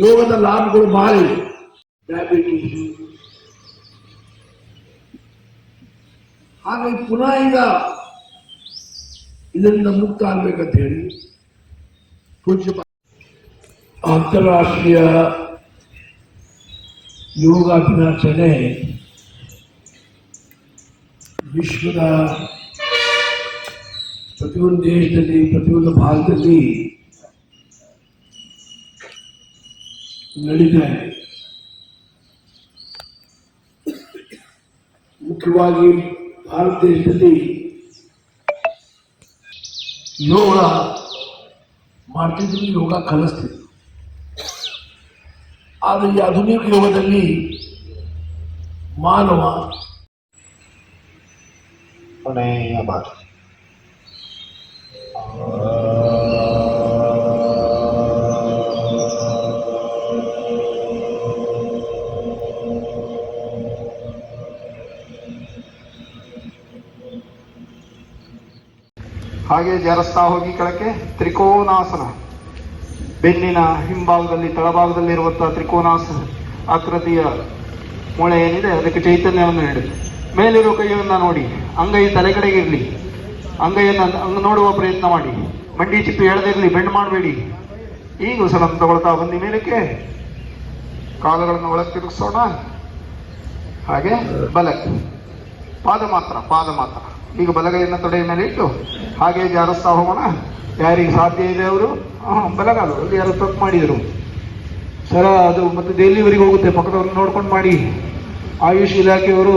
ಯೋಗದ ಲಾಭಗಳು ಬಹಳ ಇವೆ. ಡಯಾಬಿಟೀಸ್, ಹಾಗಾಗಿ ಪುನಃ ಈಗ ಇದರಿಂದ ಮುಕ್ತ ಆಗ್ಬೇಕಂತ ಹೇಳಿ ಪೂಜ್ಯ ಅಂತಾರಾಷ್ಟ್ರೀಯ ಯೋಗ ದಿನಾಚರಣೆ ವಿಶ್ವದ ಪ್ರತಿಯೊಂದು ದೇಶದಲ್ಲಿ ಪ್ರತಿಯೊಂದು ಭಾಗದಲ್ಲಿ ನಡೀತಾ ಇದೆ. ಮುಖ್ಯವಾಗಿ ಭಾರತ ದೇಶದಲ್ಲಿ ಯೋಗ ಮಾಡ್ತಿದ್ರು, ಯೋಗ ಕಲಿಸ್ತಿದ್ರು. ಆದರೆ ಈ ಆಧುನಿಕ ಯೋಗದಲ್ಲಿ ಮಾನವ ಕೊನೆಯ ಭಾಗ ಹಾಗೆ ಜಾರಿಸ್ತಾ ಹೋಗಿ ಕೆಳಕ್ಕೆ ತ್ರಿಕೋನಾಸನ. ಬೆನ್ನಿನ ಹಿಂಭಾಗದಲ್ಲಿ ತಳಭಾಗದಲ್ಲಿರುವಂತಹ ತ್ರಿಕೋನಾಸನ ಆಕೃತಿಯ ಮೂಳೆ ಏನಿದೆ ಅದಕ್ಕೆ ಚೈತನ್ಯವನ್ನು ನೀಡಿ ಮೇಲಿರುವ ಕೈಯನ್ನ ನೋಡಿ, ಅಂಗೈ ತಲೆ ಕಡೆಗೆ ಇರಲಿ, ಅಂಗೈಯನ್ನು ನೋಡುವ ಪ್ರಯತ್ನ ಮಾಡಿ, ಮಂಡಿ ಚಿಪ್ಪು ಎಳೆದಿರಲಿ, ಬೆಂಡ್ ಮಾಡಬೇಡಿ. ಈಗ ಉಸಿರನ್ನು ತಗೊಳ್ತಾ ಬಂದಿ ಮೇಲಕ್ಕೆ, ಕಾಲುಗಳನ್ನು ಒಳಗೆ ತಿರುಗಿಸೋಣ. ಹಾಗೆ ಬಲಕ್ಕೆ ಪಾದ ಮಾತ್ರ. ಈಗ ಬಲಗೈಯನ್ನು ತೊಡೆಯ ಮೇಲೆ ಇಟ್ಟು ಹಾಗೆ ಜಾರಿಸ್ತಾ ಹೋಗೋಣ. ಯಾರಿಗೆ ಸಾಧ್ಯ ಇದೆ ಅವರು ಬಲಗಾಲು ಅಲ್ಲಿ ಯಾರು ತಪ್ಪು ಮಾಡಿದರು ಸರ, ಅದು ಮತ್ತೆ ದೆಹಲಿವರೆಗೆ ಹೋಗುತ್ತೆ, ಪಕ್ಕದವ್ರನ್ನ ನೋಡ್ಕೊಂಡು ಮಾಡಿ. ಆಯುಷ್ ಇಲಾಖೆಯವರು